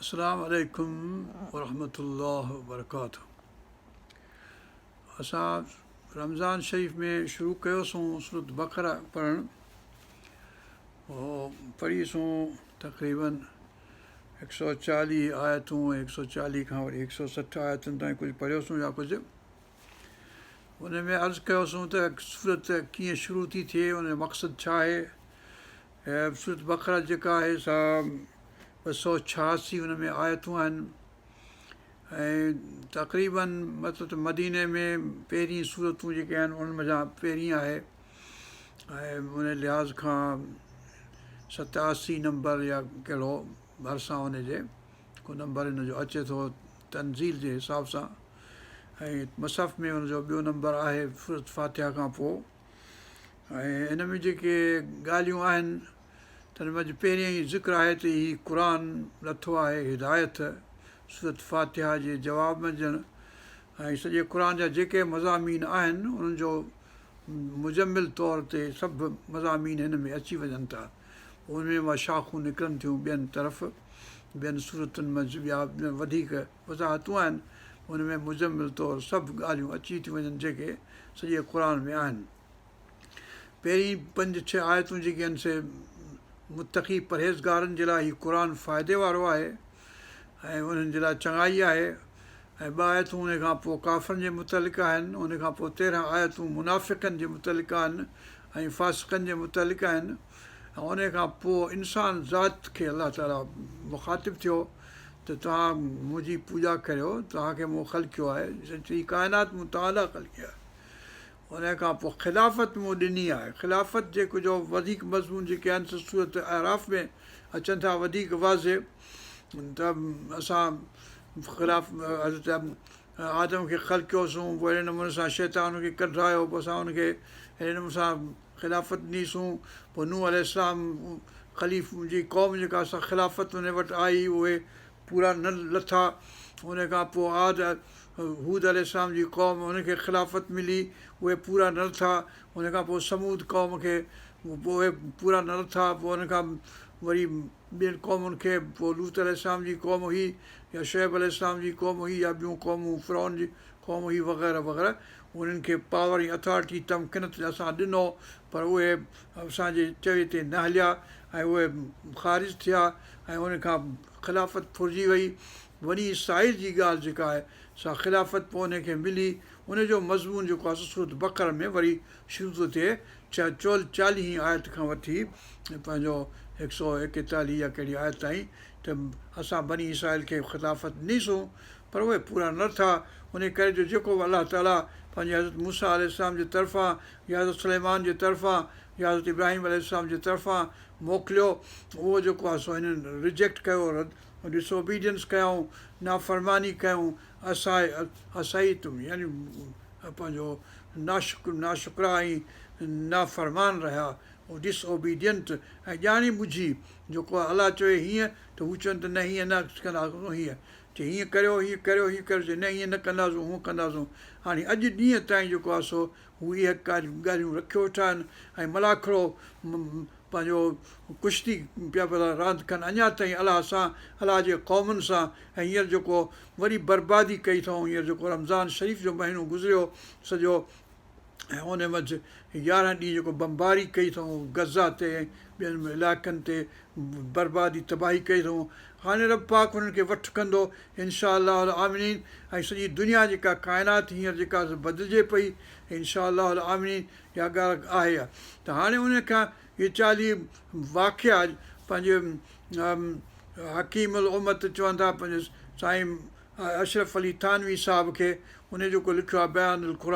अस्सलामु अलैकुम वरहमतुल्लाहि वबरकातुहू। असां रमज़ान शरीफ़ में शुरू कयोसीं सूरत बक़रा पढ़णु। पढ़ीसूं तक़रीबन 140 आयतूं, 140 खां वरी 160 आयतुनि ताईं कुझु पढ़ियोसीं या कुझु। उन में अर्ज़ु कयोसीं त सूरत कीअं शुरू थी थिए, उन जो मक़सदु छा आहे। सूरत बक़रा जेका आहे सा 286 उन में आयतूं आहिनि ऐं तक़रीबन मतिलबु त मदीने में पहिरीं सूरतूं जेके आहिनि उन में पहिरीं आहे ऐं उन लिहाज़ खां 87 नंबर या कहिड़ो भरिसां हुनजे को नंबर हिन जो अचे थो तनज़ील जे हिसाब सां। ऐं मसहफ़ में हुनजो ॿियो नंबर आहे सूरत फ़ातिहा खां पोइ। ऐं हिन में जेके ॻाल्हियूं आहिनि त हिन में पहिरियों ई ज़िक्र आहे त हीउ क़ुर लथो आहे हिदायत सूरत फ़ातिहा जे जवाब में ॼण। ऐं सॼे क़ुर जा जेके मज़ामीन आहिनि उन्हनि जो मुजमिल तौर ते सभु मज़ामीन हिन में अची वञनि था। उन में मां शाख़ूं निकिरनि थियूं ॿियनि तरफ़, ॿियनि सूरतुनि में ॿिया वधीक वज़ाहतूं आहिनि। उन में मुजमिल तौरु सभु ॻाल्हियूं अची थियूं वञनि जेके सॼे क़ुर में आहिनि। पहिरीं 5-6 आयतूं जेके आहिनि से मुतक़ी परहेज़गारनि जे लाइ हीउ क़ुर फ़ाइदे वारो आहे ऐं उन्हनि जे लाइ चङाई आहे। ऐं 2 आयतूं उन खां पोइ काफ़रनि जे मुतलिक़ आहिनि। उन खां पोइ 13 आयतूं मुनाफ़िक़नि जे मुतलिक़ आहिनि ऐं फ़ासिक़नि जे मुतलिक़ आहिनि। ऐं उन खां पोइ इंसान ज़ात खे अलाह ताला मुख़ातिबु थियो त तव्हां मुंहिंजी पूॼा करियो, तव्हांखे मूं ख़लकियो आहे, सॼी काइनात मूं तव्हां लाइ ख़लकी आहे। उन खां पोइ ख़िलाफ़त मूं ॾिनी आहे। ख़िलाफ़त जेको जो वधीक मज़मून जेके आहिनि त सूरत आराफ़ में अचनि था वधीक वाज़े त असां हज़रत आदम खे ख़लकियोसीं, पोइ अहिड़े नमूने सां शैतान खे कढायो, पोइ असां हुनखे अहिड़े नमूने सां ख़िलाफ़त ॾिनीसूं। पोइ नूह अलैहिस्सलाम ख़लीफ़ जी क़ौम जेका असां ख़िलाफ़त उन वटि आई उहे पूरा न लथा। उन खां पोइ हूद अलैहिस्सलाम जी क़ौम उनखे ख़िलाफ़त मिली, उहे पूरा न लथा। उन खां पोइ समूद क़ौम खे उहे पूरा न लथा। पोइ उन खां वरी ॿियनि क़ौमुनि खे पोइ लूत अलैहिस्सलाम जी क़ौम हुई या शुएब अलैहिस्सलाम जी क़ौम हुई या ॿियूं क़ौमूं फ़िरौन जी क़ौम हुई वग़ैरह वग़ैरह। उन्हनि खे पावर ऐं अथॉरिटी तमकिनत असां ॾिनो पर उहे असांजे चवे ते न हलिया ऐं उहे ख़ारिज थिया ऐं उन खां ख़िलाफ़त फुरिजी वई। वरी इसराईल जी ॻाल्हि जेका आहे सा ख़िलाफ़त पोइ उनखे मिली। उनजो मज़मून जेको आहे सूरत बक़रा में वरी शुरू थो थिए 40 आयत खां वठी पंहिंजो 141 या कहिड़ी आयत ताईं त असां बनी इसराईल खे ख़िलाफ़त ॾिनीसूं पर उहे पूरा न था। उन करे जो जेको अलाह ताला पंहिंजे हज़रत मूसा अलैहिस्सलाम जे तरफ़ां या हज़रत सुलेमान जे तरफ़ां या हज़रत इब्राहिम अलैहिस्सलाम जे तरफ़ां मोकिलियो उहो जेको आहे सो हिननि रिजेक्ट कयो, डिसओबीडियंस कयूं, नाफ़रमानी कयूं। असाई तुम यानी पंहिंजो नाशुक्रा ऐं नाफ़रमान रहिया, उहो डिसओबीडियंट ऐं ॼाणी ॿुझी जेको आहे अलाह चए हीअं त हू चवनि त न हीअं न कंदासीं, हीअं चए हीअं करियो, हीअं करियो, हीअं करियो, चए न हीअं न कंदासीं, हूअं कंदासीं। हाणे अॼु ॾींहं ताईं जेको आहे सो हू इहे ॻाल्हियूं रखियो वेठा आहिनि ऐं मलाखड़ो पंहिंजो कुश्ती पिया रांदि कनि अञा ताईं अलाह सां, अलाह जे क़ौमुनि सां। ऐं हींअर जेको वरी बर्बादी कई अथऊं, हींअर जेको रमज़ान शरीफ़ जो महीनो गुज़रियो सॼो ऐं उन मंझि 11 ॾींहं जेको बमबारी कई अथऊं गज़ा ते ॿियनि इलाइक़नि ते बर्बादी तबाही कई अथऊं। हाणे रब पाक हुननि खे वठि कंदो इंशा अलाह आमीन। ऐं सॼी दुनिया जेका काइनात हींअर जेका बदिलिजे पई इंशा अलाह आमीन, इहा ॻाल्हि आहे। त हाणे उन खां इहे 40 वाक़िया पंहिंजे हकीम उल उम्मत चवनि था पंहिंजे साईं अशरफ अली थानवी साहिब खे, उन जेको लिखियो आहे बयानुल क़ुर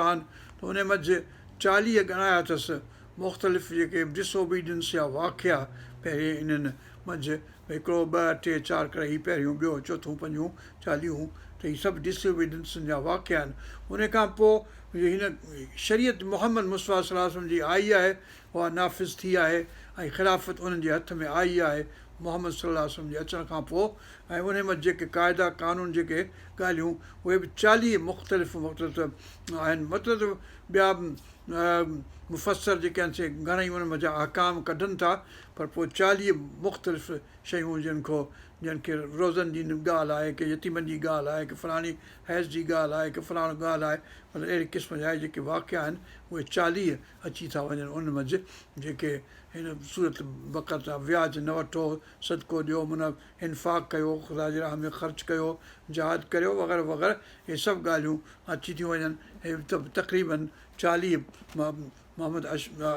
त उन मंझि 40 ॻणाया अथसि मुख़्तलिफ़ जेके डिसओबीडियंस या वाक़िया पहिरें इन्हनि मंझि हिकिड़ो 2 टे 4 करे हीउ पहिरियों ॿियो चोथों पंजूं 40 त हीअ सभु डिसओबीडियंस जा वाक़िया आहिनि। उन खां पोइ हिन शरीयत मुहम्मद मुस्तफ़ा सल्लल्लाहु अलैहि वसल्लम जी आई आहे, उहा नाफ़िज़ थी आहे ऐं ख़िलाफ़त उन्हनि जे हथ में आई आहे मुहम्मद सल्लल्लाहु अलैहि वसल्लम जे अचण खां पोइ। ऐं उन में जेके क़ाइदा कानून जेके ॻाल्हियूं उहे बि 40 मुख़्तलिफ़ आहिनि। मतिलबु ॿिया मुफ़सर जेके आहिनि से घणेई उन मंझां अहकाम कढनि था पर पोइ 40 मुख़्तलिफ़ शयूं जिन खां जिन खे रोज़नि जी ॻाल्हि आहे की यतीमनि जी ॻाल्हि आहे की फलाणी हैज़ जी ॻाल्हि आहे की फलाणो ॻाल्हि आहे, मतिलबु अहिड़े क़िस्म जा जेके वाक़िया आहिनि उहे 40 अची था वञनि उन मंझि, जेके हिन सूरत बक़र सां व्याज न वठो, सदको ॾियो, माना इनफ़ाक़ कयो, ख़ुदा जे राह में ख़र्चु कयो, जहाद करियो वग़ैरह वग़ैरह, इहे सभु ॻाल्हियूं अची थियूं वञनि। हे तक़रीबन 40 मोहम्मद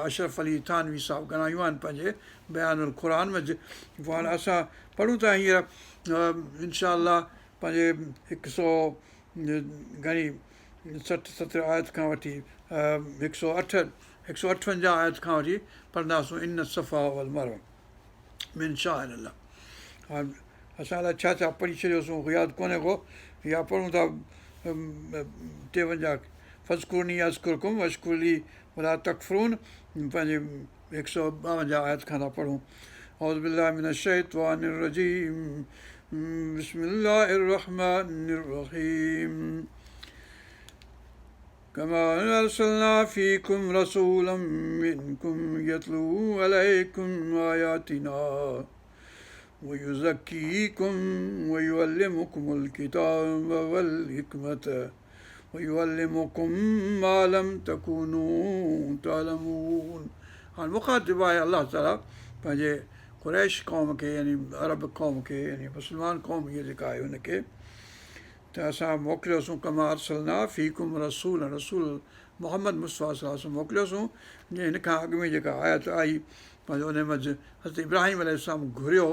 अशरफ अली थानवी साहिबु ॻाल्हायूं आहिनि पंहिंजे बयानुल क़ुरान मंझि। पोइ हाणे असां पढ़ूं था हींअर इनशा अलाह पंहिंजे 160-70 आयत खां वठी 158 आयत खां वठी पढ़ंदासूं इन सफ़ा वल मरवा मिन शाइरिल्लाह। हाणे असां लाइ छा छा पढ़ी छॾियोसीं यादि कोन्हे को, या पढ़ूं था 53 फ़ज़कुरनी अज़कुरकुम वशकुरली वला तकफ़ुरून, पंहिंजे 152 आयत खां था पढ़ूं। औज़ु बिल्लाहि मिनश शैतानिर रजीम, बिस्मिल्लाहिर रहमानिर रहीम। कमा अरसलना फ़ीकुम रसूलन मिनकुम यतलू अलैकुम आयातिना वयुज़क्कीकुम वयुअल्लिमुकुमुल किताब वल हिकमत वयुअल्लिमुकुम मा लम तकूनू तअलमून। हाणे मुख़ातिब आहे अलाह ताला पंहिंजे क़ुरैश क़ौम खे, यानी अरब क़ौम खे, यानी मुस्लमान क़ौम इहा जेका आहे हुनखे, त असां मोकिलियोसीं कमा अरसलना फ़ीकुम रसूल, रसूल मोहम्मद मुस्तफ़ा सल्लल्लाहु अलैहि वसल्लम मोकिलियोसीं। जीअं हिन खां अॻु में जेका आयत आई पंहिंजो उन मंझि हज़रत इब्राहिम अलैहिस्सलाम घुरियो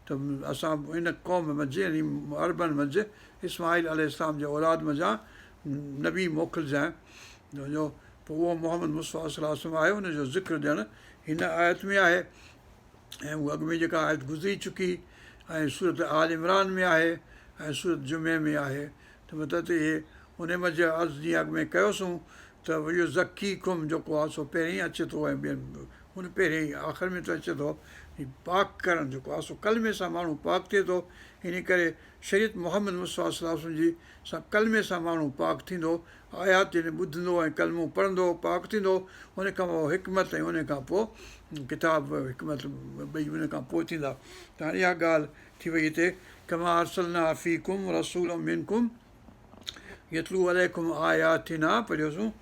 त असां हिन क़ौम मंझि, यानी अरबनि मंझि इस्माईल अलैहिस्सलाम जे औलाद मंझां नबी मोकिलिजांइ, जो पोइ उहो मोहम्मद मुस्तफ़ा सल्लल्लाहु अलैहि वसल्लम आयो, हुनजो ज़िक्र ॼण हिन आयत में आहे। ऐं उहा अॻु में जेका आयत गुज़री चुकी, ऐं सूरत आल इमरान में आहे, ऐं सूरत जुमे में आहे। त मतिलबु इहे उन मंझि अर्ज़ु जीअं अॻु में कयोसीं त इहो ज़की कुम जेको आहे सो पहिरीं अचे थो, ऐं ॿियनि हुन पहिरीं आख़िर में त अचे थो पाक करणु जेको आहे सो कलमे सां माण्हू पाक थिए थो। इन करे शरीयत मोहम्मद मुस्तफ़ा सल्लल्लाहु अलैहि वसल्लम जी सां कलमे सां माण्हू पाक थींदो, आयात जॾहिं ॿुधंदो ऐं कलमो पढ़ंदो पाक थींदो। उन खां पोइ हिकमत ऐं उन खां पोइ किताब हिकमत ॿई उन खां पोइ थींदा। त हाणे इहा ॻाल्हि थी वई हिते, कमा अरसलना फ़ीकुम रसूलन मिनकुम यतलू अलैकुम आयातिना पढ़ियोसीं,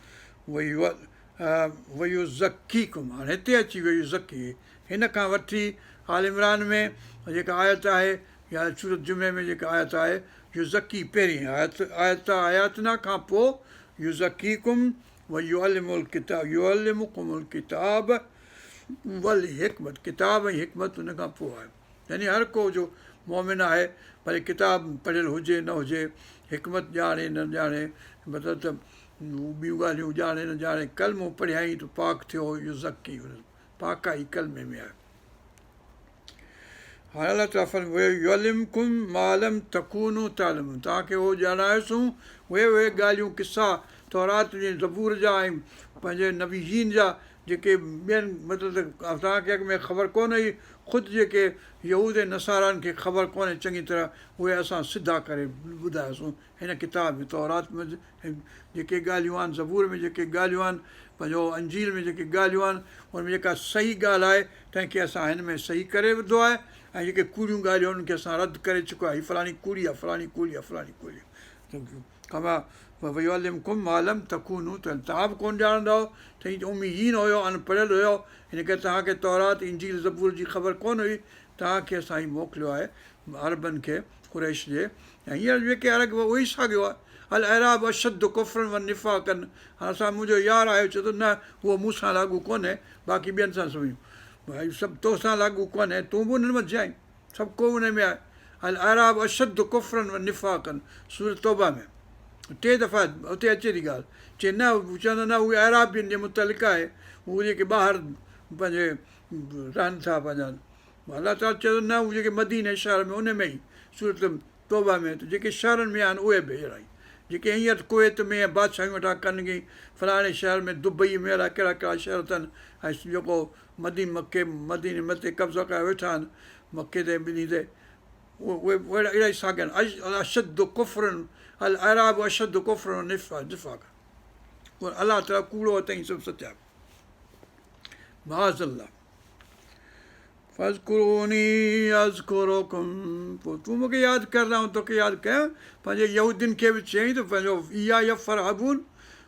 वयुज़क्कीकुम। हाणे हिते अची वियो ज़की, हिन खां वठी आल इमरान में जेका आयत आहे या सूरत जुमे में जेका आयत आहे, युज़की पहिरीं आयत आयातना खां पोइ युज़कीकुम वयुअल्लिमुल किताब युअल्लिमुकुमुल किताब वल हिकमत, किताब ऐं हिकमत हुन खां पोइ आहे। यानी हर को जो मोमिन आहे, भले किताब पढ़ियलु हुजे न हुजे, हिकमत ॼाणे न ॼाणे, मतिलबु त ॿियूं ॻाल्हियूं ॼाणे न ॼाणे, कलमो पढ़ियाई त पाक थियो, इहो ज़की पाकाई कलमे में आहे। हाणे अलाह ताला फरमाए युअल्लिमुकुम मा लम तकूनू तअलमून, तव्हांखे उहो ॼाणायोसीं उहे उहे ॻाल्हियूं किसा तौरात जे ज़बूर जा ऐं पंहिंजे नबीजीन जा जेके ॿियनि मतिलबु तव्हांखे अॻु में ख़बर कोन हुई, ख़ुदि जेके यहूद ऐं नसारानि खे ख़बर कोन्हे चङी तरह, उहे असां सिधा करे ॿुधायोसीं हिन किताब में तौरात में। ऐं जेके ॻाल्हियूं आहिनि ज़बूर में, जेके ॻाल्हियूं आहिनि पंहिंजो अंजील में, जेके ॻाल्हियूं आहिनि उन में जेका सही ॻाल्हि आहे तंहिंखे असां हिन में सही करे विधो आहे, ऐं जेके कूड़ियूं ॻाल्हियूं आहिनि उनखे असां रद्द करे चुका आहियूं, फलाणी कूड़ी आहे, फलाणी कूड़ी आहे, फलाणी कूड़ी आहे। कमा वयुअल्लिमुकुम मा लम तकूनू, त तव्हां बि कोन ॼाणंदा हुओ, त हीअ उम्मीहीन हुयो, अनपढ़ियल हुयो, हिन करे तव्हांखे तौरात इंजील ज़बूर जी ख़बर कोन हुई। तव्हांखे असां ही मोकिलियो आहे अरबनि खे, क़ुरैश जे। ऐं हींअर जेके अरब उहो ई साॻियो आहे, अल अराब अशद कुफ़रन व निफ़ाक़न। हाणे असां मुंहिंजो यार आयो चए थो न उहो मूंसां लागू कोन्हे, बाक़ी ॿियनि सां सुञूं भई सभु तोसां लागू कोन्हे, तूं बि हुननि मंझि आहीं, सभु को हुन में आहे। अल अराब अशद कुफ़रन व निफ़ाक़न, सूरत तौबा में 3 दफ़ा उते अचे थी ॻाल्हि, चए न चवंदा न उहे अराबियुनि जे मुतलिक़ आहे, उहे जेके ॿाहिरि पंहिंजे रहनि था पंहिंजा, अलाह ताला चयो न उहे जेके मदीने शहर में उन में ई सूरत तौबा में, त जेके शहरनि में आहिनि उहे बि अहिड़ा ई, जेके हींअर कुवैत में बादशाहियूं वेठा कनि की फलाणे शहर में दुबई में अहिड़ा कहिड़ा कहिड़ा शहर अथनि, ऐं जेको मदीने मथे कब्ज़ा कया वेठा आहिनि मके ते ॿिन्ही ते, उहे अहिड़ा ई साॻिया आहिनि। अशद कुफ़रन अल अराब अशद कुफ़रन निफ़ाक़, उहो अलाह ताला कूड़ो अथई सभु सचा। माज़ल्ला फज़कुरूनी अज़कुरुकुम, पोइ तूं मूंखे यादि कर रहा तोखे यादि कयां। पंहिंजे यहूदियुनि खे बि चयईं त पंहिंजो इहा यफ़रहबून,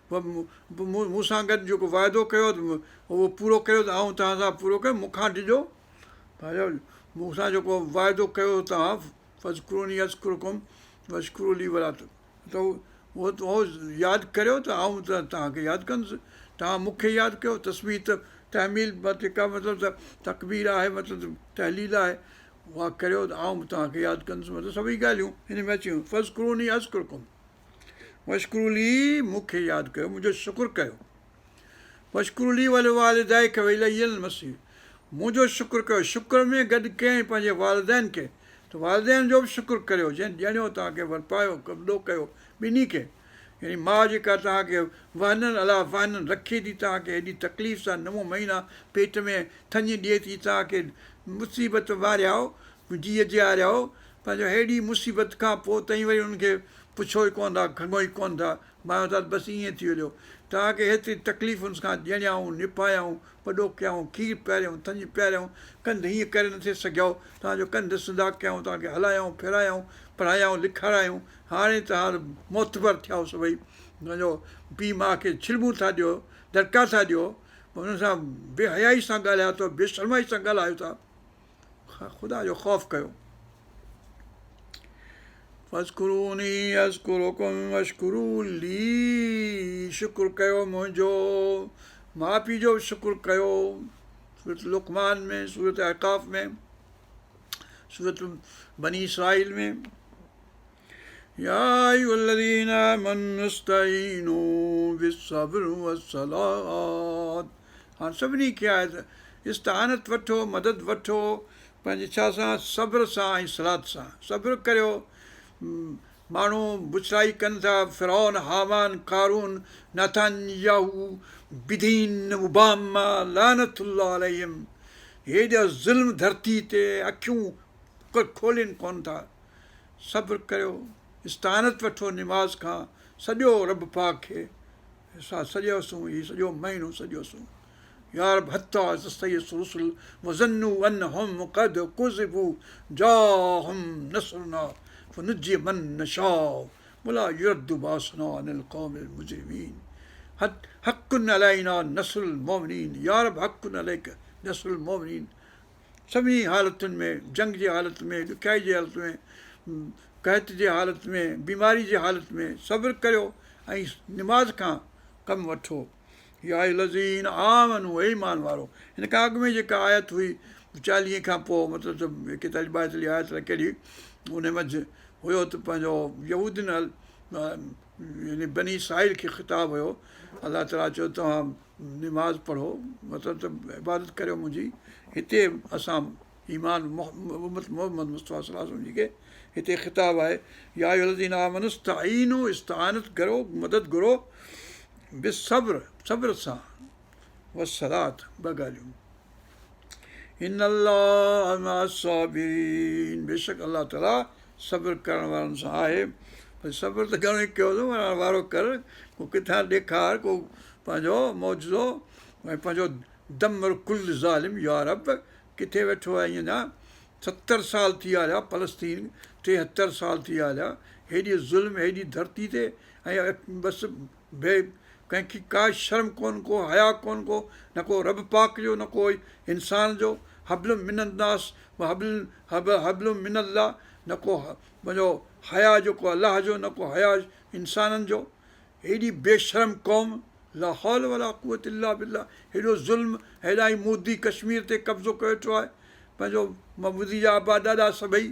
मूं सां गॾु जेको वाइदो कयो उहो पूरो कयो त आऊं तव्हां सां पूरो कयो, मूंखां ॾिजो पंहिंजो मूंसां जेको वाइदो कयो तव्हां। फज़कुरूनी अज़कुरुकुम वशकुरूली वला त उहो यादि करियो त आऊं त तव्हांखे यादि कंदुसि। तव्हां मूंखे यादि कयो। तस्बीह त तहमील जेका मतिलबु त तकबीर आहे, मतिलबु तहलील आहे, उहा करियो त आऊं बि तव्हांखे यादि कंदुसि। मतिलबु सभई ॻाल्हियूं हिन में अची वियूं। फज़कुरूनी अज़कुरुकुम वशकुरूली, मूंखे यादि कयो, मुंहिंजो शुकुरु कयो। वशकुरूली वल वालिदाए खे इलैहिल मसीह, मुंहिंजो शुकुरु कयो। शुकुर में गॾु कयईं पंहिंजे वालिदैन खे, त वालिदैन जो बि शुकुरु करियो जंहिं ॼणियो तव्हांखे, वरपायो वॾो कयो ॿिन्ही खे। यानी माउ जेका तव्हांखे वहननि अला वहननि रखे थी, तव्हांखे हेॾी तकलीफ़ सां 9 महीना पेट में थञि ॾिए थी, तव्हांखे मुसीबत वारियाओ, जीअ जियारियाओ, पंहिंजो हेॾी मुसीबत खां पोइ ताईं वरी हुनखे पुछो ई कोन था, खङो ई कोन था, मां था बसि ईअं थी वञो। तव्हांखे हेतिरी तकलीफ़ुनि खां ॼणियाऊं, निभायाऊं, वॾो कयऊं, खीरु पियारियऊं, थञि पियारियऊं, कंधु हीअं करे नथे सघियो, तव्हांजो कंधु सिधा कयऊं, तव्हांखे हलायूं फिरायूं, पढ़ायूं लिखारायूं। हाणे तव्हां मोतबर थिया सभई, पंहिंजो पीउ माउ खे छिलबूं था ॾियो, दड़का था ॾियो, हुन सां बेहयाई सां ॻाल्हायो था, बेशर्माई सां ॻाल्हायो था। ख़ुदा जो ख़ौफ़ कयो। फज़कुरूनी अज़कुरुकुम वशकुरूली, शुकुरु कयो मुंहिंजो, माउ पीउ जो बि शुकुरु कयो। सूरत लुक़मान में, सूरत अहक़ाफ़ में, सूरत बनी इसराईल में। या अय्युहल्लज़ीना आमनू इस्तईनू बिस्सब्र वस्सलात, हाणे सभिनी खे आहे त इस्तानत वठो, मदद वठो पंहिंजे छा सां, सब्र सां ऐं सलात सां। सब्र करियो। माण्हू बुछड़ाई कनि था, फ़िरौन, हामान, क़ारून, नेतन्याहू, बिदीन, ओबामा, लानतुल्लाह अलैहिम, हेॾा ज़ुल्म धरती ते अखियूं खोलीनि कोन था। सब्र करियो, इस्तानत वठो निमाज़ खां, सॼो रब पाक खे असां सॼोसूं, हीउ सॼो महीनो सॼोसूं। यार हता रुसुल वज़न्नू अन्नहुम क़द कुज़िबू जाअहुम नसरुना फनुज्जिय मन नशाअ वला युरद्दु बासुना अनिल क़ौमिल मुजरिमीन। हक़्क़ुन अलैना नस्रुल मोमिनीन, या रब हक़्क़ुन अलैक नस्रुल मोमिनीन। सभिनी हालतुनि में, जंग जी हालत में, ॾुखियाई जी हालत में, कहत जे हालत में, बीमारी जे हालत में सब्र करियो ऐं निमाज़ खां कमु वठो। या अय्युहल्लज़ीन आमनू, हे ईमान वारो। हिन खां अॻु में जेका आयत हुई 40 खां पोइ, मतिलबु 41 आयत कहिड़ी, उन मंझि हुयो त पंहिंजो यहूदियुनि यानी बनी इसराईल खे ख़िताबु हुयो। अलाह ताला चयो तव्हां निमाज़ पढ़ो, मतिलबु त इबादत करियो मुंहिंजी। हिते असां ईमान मोहम्मद मुस्तफ़ा सल्लल्लाहु अलैहि वसल्लम जी खे हिते ख़िताबु आहे। या अय्युहल्लज़ीना आमनू इस्तईनू, इस्तानत करो, मदद घुरो, बिस्सब्र, सब्र सां, वस्सलात, 2 ॻाल्हियूं। इन्नल्लाह मअस्साबिरीन, बेशक अलाह ताला सब्र करण वारनि सां आहे। भई सब्र त घणो ई कयो अथऊं, वारो कर, को किथां ॾेखार को पंहिंजो मौजज़ो, ऐं पंहिंजो दमर कुल ज़ालिम। या रब किथे वेठो आहे ईअं, 70 साल थी विया हलिया, फ़लस्तीन 73 साल थी विया हलिया, हेॾी ज़ुल्म, हेॾी धरती ते, ऐं बसि कंहिंखे का शर्म कोन को, हया कोन को, न को रब पाक जो, न को इंसान जो। हबलुम मिनन्नास हबलुम मिनल्लाह, न को पंहिंजो हया जेको अलाह जो, न को हया इंसाननि जो। हेॾी बेशर्म क़ौम, ला हौल वला कुव्वत इल्ला बिल्लाह। हेॾो ज़ुल्म, हेॾा ई मोदी कश्मीर ते कब्ज़ो कयो वेठो आहे, पंहिंजो मबूदी जा आबा ॾाॾा सभई,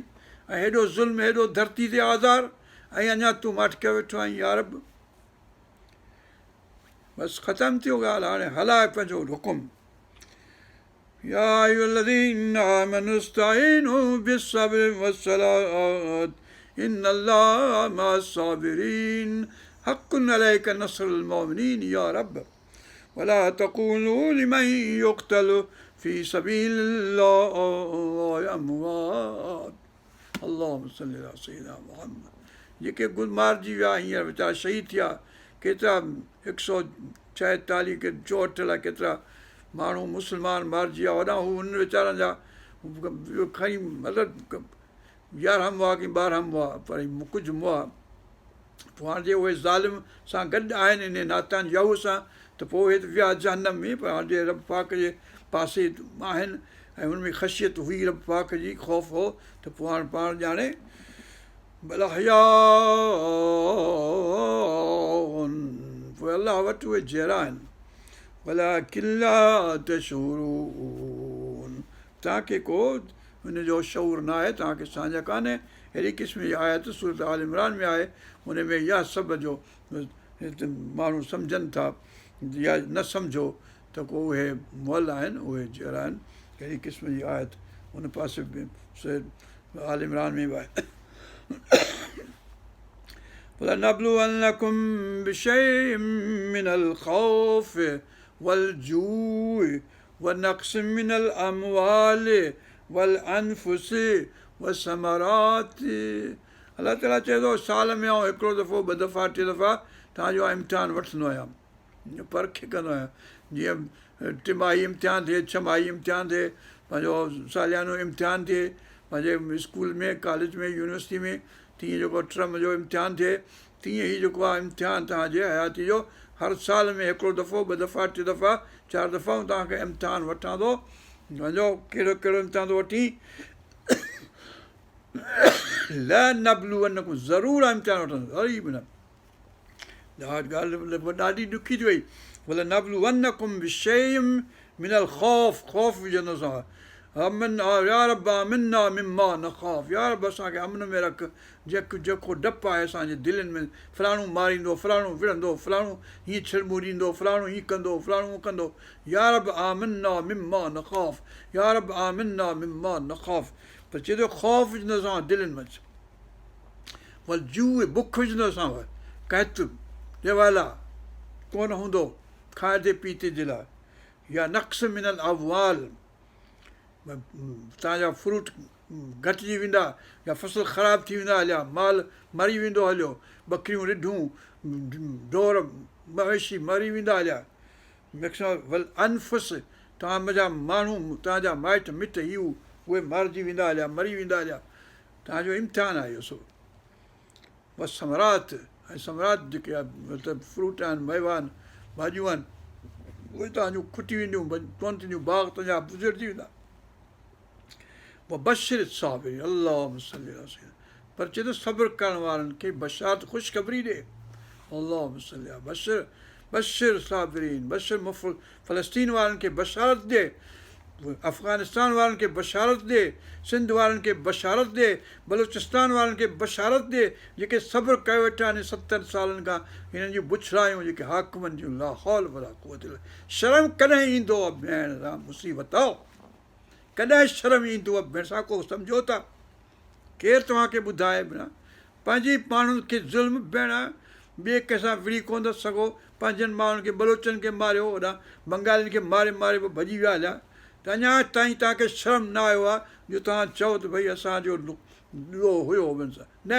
ऐं हेॾो ज़ुल्म, हेॾो धरती ते आज़ार, ऐं अञा तूं माठिकियो वेठो आहीं। या रब, बसि ख़तमु थियो ॻाल्हि, हाणे हलाए पंहिंजो हुकुम। या अय्युहल्लज़ीना आमनू इस्तईनू बिस्सब्र वस्सलात इन्नल्लाह मअस्साबिरीन हक़्क़ुन अलैका नस्रुल मोमिनीन। या रब वला तक़ूलू लिमन युक़्तलु फी सबीलिल्लाह अमवात। अल्लाहुम्मा सल्लि अला सय्यिदिना मुहम्मद। जेके मारिजी विया हींअर वीचारा शहीद थिया, केतिरा 146 के 64 लाइ केतिरा माण्हू मुस्लमान मारिजी विया, वॾा हू उन्हनि वीचारनि जा खणी मतिलबु 11 हुआ की 12 हुआ पर कुझु हुआ पोइ हाणे जे उहे ज़ालिम सां गॾु आहिनि इन नातान याहू सां त पोइ उहे विया जहन्नम में पर हाणे जे रब पाक जे पासे आहिनि ऐं हुन में ख़शियत हुई रब पाक जी ख़ौफ़ हो त पोइ हाणे पाण ॼाणे भला हया पोइ अलाह वटि उहे जहिड़ा आहिनि भला किला तशूरून तव्हांखे को हुनजो शौर न आहे तव्हांखे साझ कान्हे अहिड़ी क़िस्म जी आयत सूरत आल इमरान में आहे हुन में इहा सभु जो माण्हू सम्झनि था या न सम्झो त को उहे मुअल आहिनि उहे जहिड़ा आहिनि अहिड़ी क़िस्म जी आयत हुन पासे बि आल इमरान में बि आहे فَلَنَبْلُوَنَّكُمْ بِشَيْءٍ مِّنَ الْخَوْفِ وَالْجُوعِ وَنَقْصٍ مِّنَ الْأَمْوَالِ وَالْأَنفُسِ وَالثَّمَرَاتِ अलाह ताला चए थो साल में आउं हिकिड़ो दफ़ो 2 दफ़ा 3 दफ़ा तव्हांजो इम्तिहान वठंदो आहियां परखी कंदो आहियां जीअं टिमाही इम्तिहान थिए छमाही इम्तिहान थिए पंहिंजो सालियानो इम्तिहान थिए पंहिंजे स्कूल में कॉलेज में यूनिवर्सिटी में तीअं जेको टर्म जो इम्तिहान थिए तीअं ई जेको आहे इम्तिहान तव्हांजे हयाती जो हर साल में हिकिड़ो दफ़ो 2 दफ़ा 3 दफ़ा 4 दफ़ा तव्हांखे इम्तिहान वठां थो वञो कहिड़ो कहिड़ो इम्तिहान थो वठी लनबलुवन्नकुम ज़रूरु इम्तिहान वठंदो वरी बि न ॻाल्हि ॾाढी ॾुखी थी वई लनबलुवन्नकुम बिशैइन मिनल ख़ौफ़ ख़ौफ़ विझंदोसांव या रब आमिन्ना मिम्मा नख़ाफ़ या रब असांखे अमन में रख जेको डपु आहे असांजे दिलनि में फलाणो मारींदो फलाणो विढ़ंदो फलाणो हीअं छिड़िॿूं ॾींदो फलाणो हीअं कंदो फलाणो हूअं कंदो या रब आमिन्ना मिम्मा नख़ाफ़ या रब आमिन्ना मिम्मा नख़ाफ़ पर चए थो ख़ौफ़ विझंदोसांव दिलनि में वल जूह बुख विझंदोसांव कहत देवाला कोन हूंदो खाधे पीते जे लाइ या नक़्स मिनल अववाल तव्हांजा फ्रूट घटिजी वेंदा या फ़सुलु ख़राबु थी वेंदा हलिया माल मरी वेंदो हलियो ॿकरियूं रिढूं ढोर मवेशी मरी वेंदा हलिया वल अनफुस तव्हां मुंहिंजा माण्हू तव्हांजा माइट मिट इहो उहे मरिजी वेंदा हलिया मरी वेंदा हलिया तव्हांजो इम्तिहान आहे इहो सभु बसि समरात ऐं समरात जेके आहे मतिलबु फ्रूट आहिनि मेवा आहिनि भाॼियूं आहिनि उहे तव्हांजूं खुटी वेंदियूं कोन थींदियूं बाग़ तुंहिंजा गुज़िरिजी वेंदा बशिर साबिरीन अलाह पर चए थो सब्र करण वारनि खे बशारत ख़ुशख़बरी ॾे अलाह बशिर बशिर साबिरीन बशिर फ़लस्तीन वारनि खे बशारत ॾे अफ़गानिस्तान वारनि खे बशारत ॾे सिंध वारनि खे बशारत ॾे बलूचिस्तान वारनि खे बशारत ॾे जेके सब्र कयो वेठा आहिनि 70 सालनि खां हिननि जूं बुछड़ायूं जेके हाकमनि जूं ला हौल वला क़ुवत शर्म कॾहिं ईंदो आहे भेण सां मुसीबत कॾहिं शर्म ईंदो आहे भेण सां को सम्झो था केरु तव्हांखे ॿुधाए बिना पंहिंजी माण्हुनि खे ज़ुल्म भेण ॿिए कंहिंसां विड़ी कोन था सघो पंहिंजनि माण्हुनि खे बलोचनि खे मारियो होॾां बंगालियुनि खे मारे मारे भॼी विया हलिया त अञा ताईं तव्हांखे शर्म न आयो आहे जो तव्हां चओ त भई असांजो ॾोहो हुयो हुननि सां न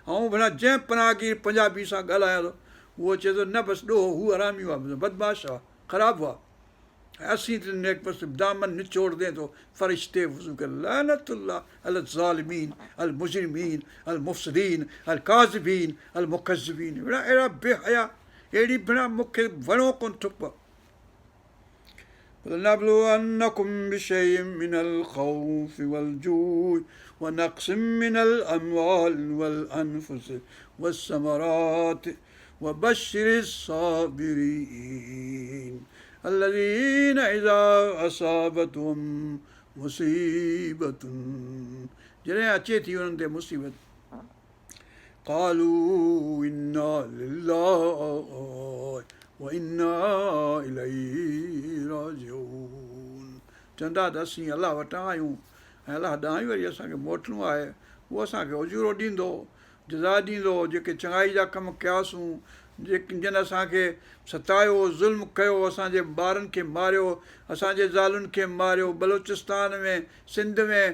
ऐं भला जंहिं पनाहगीर पंजाबी सां ॻाल्हायां थो उहो चए थो न बसि ॾोहो हू हरामी आहे बदमाश आहे ख़राबु आहे ऐं असीं त बसि दामन निचोड़दे थो फ़रिश्ते लानतुल्लाह अल ज़ालिमीन अल मुजरिमीन अल मुफ़्सिदीन अल काज़िबीन अल मुकज़्ज़िबीन अहिड़ा बेहया अहिड़ी भेण मूंखे वणो कोन थुप لنبلونكم بشيء من الخوف والجوع ونقص من الأموال والأنفس والثمرات وبشر الصابرين الذين إذا أصابتهم مصيبة जॾहिं अचे थी उन्हनि ते मुसीबत قالوا إنا لله وإنا إليه راجعون चवंदा त असीं अलाह वटां आहियूं ऐं अलाह ॾांहुं ई वरी असांखे मोटणो आहे उहो असांखे उजूरो ॾींदो जज़ा ॾींदो जेके चङाई जा कम कयासीं जेके जिन असांखे सतायो ज़ुल्म कयो असांजे ॿारनि खे मारियो असांजे ज़ालुनि खे मारियो बलूचिस्तान में सिंध में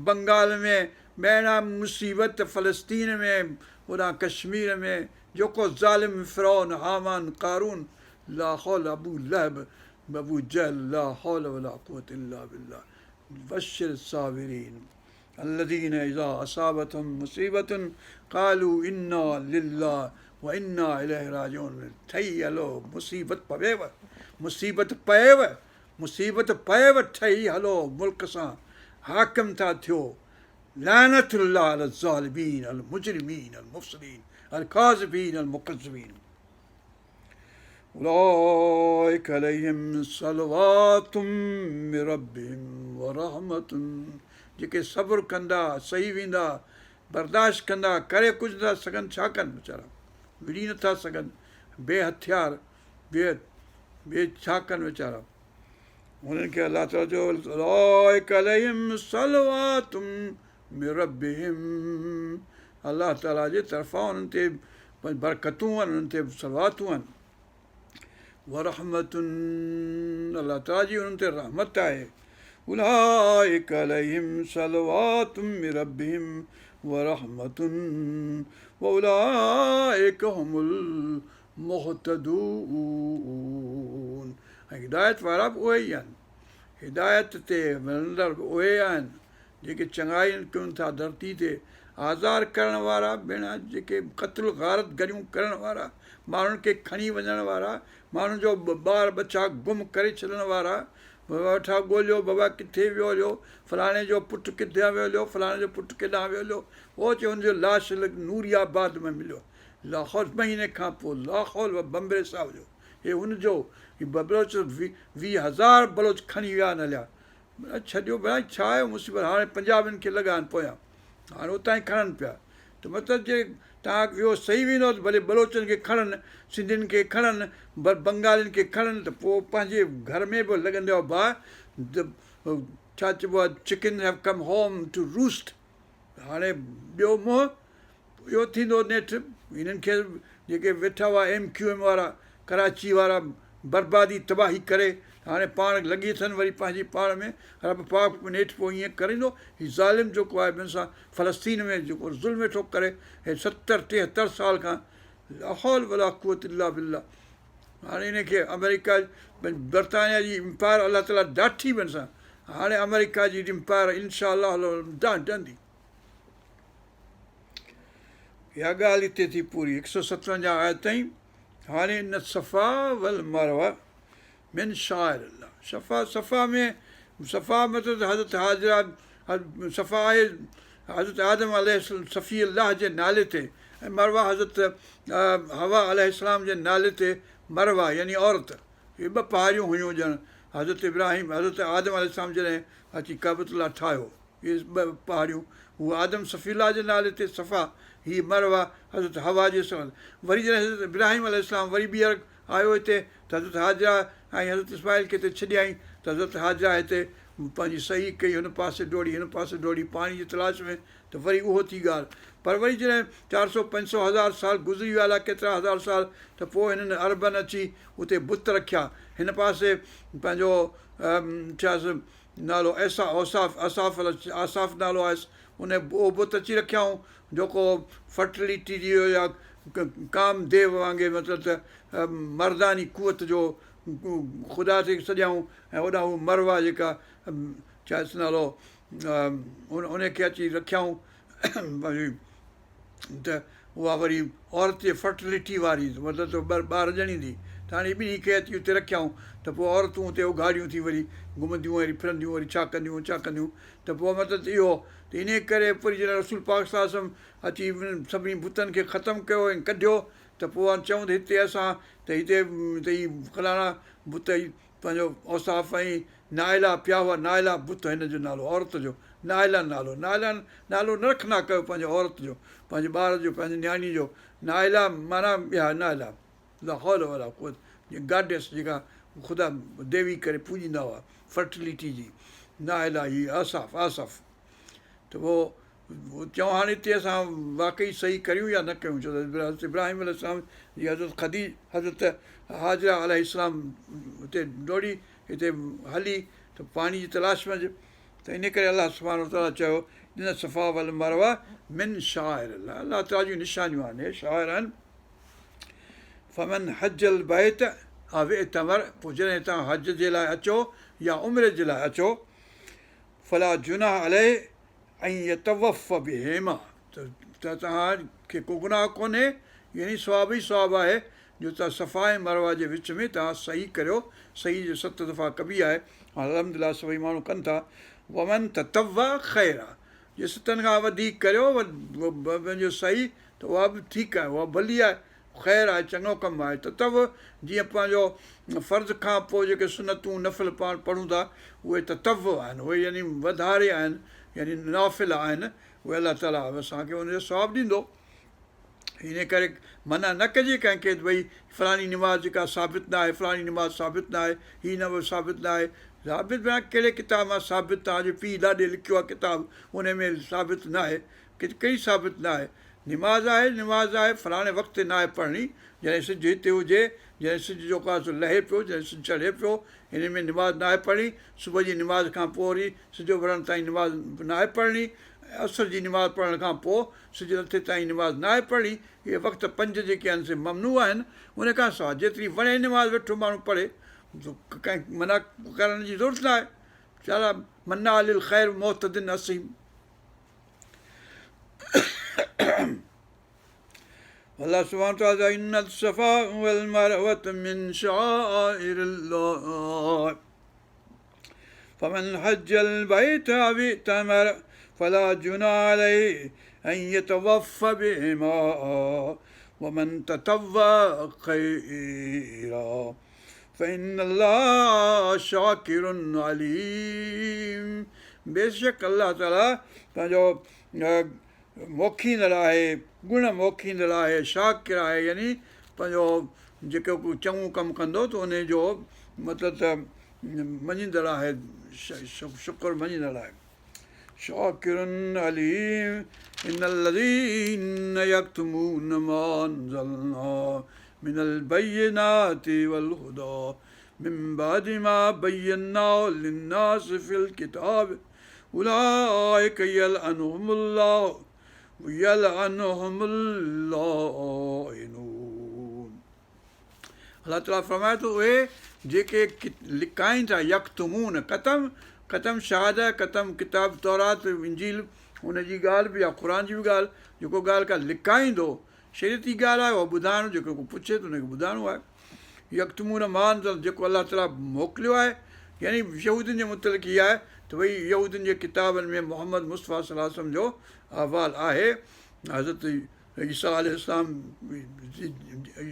बंगाल में ॿाहिरां मुसीबत फ़लस्तीन में होॾां कश्मीर में जेको ज़ालिम फ़िरौन हामान कारून ला हौल अबू लहब अबू जहल ला हौल वला क़ुवत इल्ला बिल्लाह बशिर साबिरीन الذين إذا أصابتهم مصيبة قالوا إنا لله وإنا إليه راجعون ठही हलो मुसीबत पवेव मुसीबत पएव ठही हलो मुल्क सां हाकिम था थियो लानतुल्लाह अल ज़ालिमीन अल मुजरिमीन अल मुफ़्सिदीन अल काज़िबीन अल मुकज़्ज़िबीन उलाइक अलैहिम सलवातुम मिन रब्बिहिम व रहमतुन जेके सब्र कंदा सही वेंदा बर्दाश्त कंदा करे कुझु नथा सघनि छा कनि वीचारा विड़ी नथा सघनि बेहथियार ॿिए छा कनि वीचारा हुननि खे अलाह ताला चयो उलाइक अलैहिम सलवातुम मिन रब्बिहिम अलाह ताला जे तरफ़ां उन्हनि ते बरकतूं आहिनि उन्हनि ते सलवातूं आहिनि व रहमतुन अलाह ताला जी उन्हनि ते रहमत आहे उलाइक अलैहिम सलवातुम मिन रब्बिहिम व रहमतुन व उलाइक हुमुल मुहतदून ऐं हिदायत वारा बि उहे ई आहिनि हिदायत ते मिलंदड़ बि उहे आहिनि जेके चङाई कनि था धरती ते आज़ार करण वारा भेण जेके क़त्ल गारत गरियूं करण वारा माण्हुनि खे खणी वञण वारा माण्हुनि जो ॿार बचा गुम करे छॾण वारा वेठा ॻोल्हियो बाबा किथे वियो हलियो फलाणे जो पुटु किथे वियो हलियो फलाणे जो पुटु केॾांहुं वियो हलियो उहो चयो हुनजो लाश नूरियाबाद में मिलियो लाहौर महीने खां पोइ लाहौर बम्बे साहिब जो हे हुनजो बलोच 20,000 बलोच खणी विया आहिनि हलिया छॾियो भई छा आहे मुसीबत हाणे पंजाबियुनि खे लॻा आहिनि पोयां हाणे उतां ई खणनि पिया त मतिलबु जे तव्हां इहो सही वेंदो त भले बलोचनि खे खणनि सिंधियुनि खे खणनि बंगालियुनि खे खणनि त पोइ पंहिंजे घर में बि लॻंदो आहे भाउ छा चइबो आहे chicken have come home to roost हाणे ॿियो मोह इहो थींदो नेठि हिननि खे जेके वेठा हुआ MQM वारा कराची वारा बर्बादी तबाही करे हाणे पाण लॻी अथनि वरी पंहिंजी पाण में रब पाक नेठि पोइ ईअं करींदो हीउ ज़ालिम जेको आहे ॿियनि सां फ़लस्तीन में जेको ज़ुल्म वेठो करे हे 70-73 साल खां लाहौल वला कुवत इल्ला बिल्ला हाणे हिनखे अमेरिका बरतानिया जी इम्पायर अलाह ताला ॾाठी बि सां हाणे अमेरिका जी इम्पायर इनशा ॾंदी इहा ॻाल्हि हिते थी पूरी 157 आयत ताईं हाणे न सफ़ा वल मरवा मिन शाइर सफ़ा में सफ़ा मतिलबु हज़रत हाजरा सफ़ा आहे हज़रत आदम सफ़ी अलाह जे नाले ते ऐं मरवा हज़रत हवा अलैहिस्सलाम जे नाले ते मरवा यानी औरत इहे ॿ पहाड़ियूं हुयूं ॼण हज़रत इब्राहिम हज़रत आदम अलैहिस्सलाम जॾहिं अची काबतुल्ला ठाहियो इहे ॿ पहाड़ियूं हू आदम सफ़ीला जे नाले ते सफ़ा हीअ मरवा हज़रत हवा जे वरी जॾहिं हज़रत इब्राहिम अलैहिस्सलाम वरी ॿीहर आयो हिते त हज़रत हाजरा ऐं हज़रत इस्माइल खे हिते छॾियईं त हज़रत हाजरा हिते पंहिंजी सही कई हुन पासे डोड़ी हिन पासे डोड़ी पाणी जी तलाश में त वरी उहो थी ॻाल्हि पर वरी जॾहिं 400-500 साल गुज़री विया हलिया केतिरा हज़ार साल त पोइ हिननि अरबनि अची उते बुत रखिया हिन पासे पंहिंजो छासि नालो आसाफ़ नालो आहे उन उहो बुत अची रखियाऊं जेको फर्टिलिटी जी या कामदेव वांगुरु मतिलबु त मर्दानी कुवत जो ख़ुदा ते सॼाऊं ऐं होॾां हू मरवा जेका छासि नालो उनखे अची रखियाऊं त उहा वरी औरत जे फर्टिलिटी वारी मतिलबु त ॿार ॼणींदी त हाणे ॿिन्ही खे अची उते रखियाऊं त पोइ औरतूं उते उघाड़ियूं थी वरी घुमंदियूं वरी फिरंदियूं वरी छा कंदियूं त पोइ मतिलबु इहो त इन करे वरी जॾहिं रसूल पाक साहिब अची सभिनी बुतनि खे ख़तमु कयो ऐं कढियो त पोइ चऊं त हिते असां त हिते त हीअ फलाणा बुत पंहिंजो औसाफ़ ऐं नाइला पिया हुआ नाइला बुत हिन जो नालो औरत जो नाइला नालो नालो न रखंदा कयो पंहिंजे औरत जो पंहिंजे ॿार जो पंहिंजे नियाणी जो नाइला माना ॿिया नाइला लाहौल वारा गाडेस जेका ख़ुदा देवी करे पूॼींदा हुआ फर्टिलिटी जी नाइला ही आसाफ़ त पोइ चऊं हाणे हिते असां वाक़ई सही करियूं या न कयूं छो त हज़रत इब्राहिम अलैहिस्सलाम जी हज़रत हाजरा अलैहिस्सलाम हुते डोड़ी हिते हली त पाणी जी तलाश में त इन करे अलाह सुब्हानो ताला चयो इन सफ़ा वल मरवा मिन शाइर अलाह ताला जूं निशानियूं आहिनि हे शाइर आहिनि फमन हजल बैत अवे तमर पोइ जॾहिं तव्हां हज जे लाइ अचो या उमिरि जे लाइ अचो फला जुनाह अलैहि ऐं यतवफ़ बिहिमा, त तव्हांखे को गुनाह कोन्हे, यानी सवाबु ई सवाबु आहे जो तव्हां सफ़ा ऐं मरवा जे विच में तव्हां सही करियो। सही जो 7 दफ़ा कबी आहे, हाणे अलहमदिल्ला सभई माण्हू कनि था। वमन ततव्वा ख़ैर आहे, जे 7 खां वधीक करियो पंहिंजो सही, त उहा बि ठीकु आहे, उहा भली आहे, ख़ैर आहे, चङो कमु आहे। ततव जीअं पंहिंजो फ़र्ज़ खां पोइ जेके सुनतूं नफ़िल पाण पढ़ूं था उहे ततव आहिनि, उहे यानी वधारे आहिनि, यानी नाफ़िल आहिनि, उहे अलाह ताला असांखे उनजो सवाबु ॾींदो। इन करे मना न कजे कंहिंखे भई फलाणी निमाज़ जेका साबित न आहे, फलाणी निमाज़ साबित न आहे, हीअ न साबित न आहे। साबित माना कहिड़े किताब मां साबित? तव्हांजे पीउ ॾाॾे लिखियो आहे किताबु, उन में साबित न आहे, कहिड़ी साबित न आहे। निमाज़ आहे, निमाज़ आहे, फलाणे वक़्तु ते न आहे पढ़णी, जॾहिं सिजु हिते हुजे, जॾहिं सिज जेको आहे सो लहे पियो, जॾहिं सिजु चढ़े पियो, हिन में निमाज़ न आहे पढ़णी। सुबुह जी निमाज़ खां पोइ वरी सिजो वढ़ण ताईं निमाज़ न आहे पढ़णी। असर जी निमाज़ पढ़ण खां पोइ सिजु लथे ताईं निमाज़ न आहे पढ़णी। इहे वक़्त 5 जेके आहिनि से ममनू आहिनि। उन खां सवाइ जेतिरी वणे निमाज़ वेठो माण्हू पढ़े, कंहिं मना करण जी ज़रूरत न आहे। चाला मना अलिल ख़ैर मोहतदिन असीम। अल्लाह सुब्हानहु व तआला इन्नल सफ़ा वल मरवत मिन शाइरिल्लाह फमन हज्जल बैत अव इतमर फला जुनाह अलैहि ऐं यतवफ़ बिहिमा वमन ततव्वा खैरा फ़इन्नल्लाह शाकिरुन अलीम। बेशक अल्लाह ताला पंहिंजो मोखींदड़ आहे, गुण मोखींदड़ आहे, शाकिर आहे, यानी पंहिंजो जेको को चङो कमु कंदो त उन जो मतिलबु त मञींदड़ आहे, शुकुर मञींदड़ आहे। शाकिरुन अलीम इन्नल्लज़ीन यक्तुमून मा अंज़लना मिनल बय्यिनाति वल हुदा मिन बादि मा बय्यनाहु लिन्नासि फिल किताब उलाइका यलअनुहुमुल्लाहु यलअनुहुमुल्लाइनून। अल्लाह ताला फरमाए थो, उहे जेके लिकाइनि था, यक्तुमून, क़तम शहाद, क़तम किताब तौरात इंजील, हुनजी ॻाल्हि बि आहे, क़ुर जी बि ॻाल्हि, जेको ॻाल्हि का लिकाईंदो, शरीयती ॻाल्हि आहे, उहा ॿुधाइणो, जेको को पुछे त हुनखे ॿुधाइणो आहे। यक्तुमून मान जेको अलाह ताला मोकिलियो आहे, यानी यहूदियुनि जे मुतलिक़ इहा आहे त भई यहूदियुनि जे किताबनि में मोहम्मद मुस्तफ़ा सल्लल्लाहु अलैहि वसल्लम जो अहवाल आहे। हज़रत ईसा अलैहिस्सलाम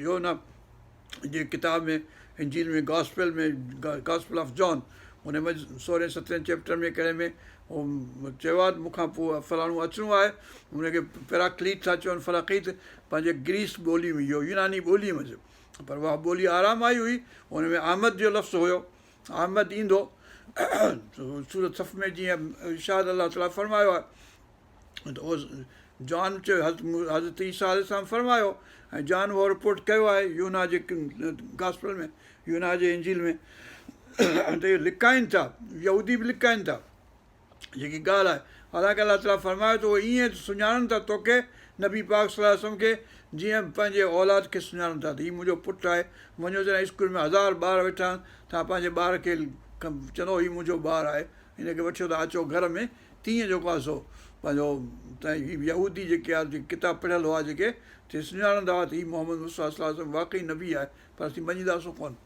योना जे किताब में, इंजील में, गॉस्पेल में, गॉस्पेल ऑफ जॉन, हुन में 16-17 चैप्टर में कहिड़े में चयो आहे मूंखां पोइ फलाणो अचिणो आहे, हुनखे पैराक्लीट था चवनि, फलाकीत पंहिंजे ग्रीस ॿोली में, इहो यूनानी ॿोली में, पर उहा ॿोली आराम आई हुई। हुन में अहमद जो लफ़्ज़ हुयो, अहमद ईंदो। सूरत सफ़ में जीअं इरशाद अलाह ताला फरमायो आहे, त उहो जॉन चयो, हज़रत ईसा अलैहिस्सलाम फरमायो, ऐं जॉन उहो रिपोर्ट कयो आहे यूना जे गॉस्पेल में, यूना जे इंजील में। त इहे लिकाइनि था, यहूदी बि लिकाइनि था जेकी ॻाल्हि आहे। हालांकि अलाह ताला फरमायो त उहे ईअं सुञाणनि था तोखे, नबी पाक सल्लल्लाहु अलैहि वसल्लम खे, जीअं पंहिंजे औलाद खे सुञाणनि था त हीउ मुंहिंजो पुटु आहे। वञो जॾहिं स्कूल में 1000 ॿार वेठा आहिनि, तव्हां पंहिंजे ॿार खे चवंदो हीउ मुंहिंजो ॿारु आहे, हिनखे वठियो था अचो घर में। तीअं जेको आहे सो पंहिंजो यहूदी जेके आहे, किताब पढ़ियल हुआ जेके, ते सुञाणंदा हुआ त हीउ मोहम्मद मुस्तफ़ा सल्लल्लाहु अलैहि वसल्लम वाक़ई नबी आहे, पर असीं मञीदासूं कोन।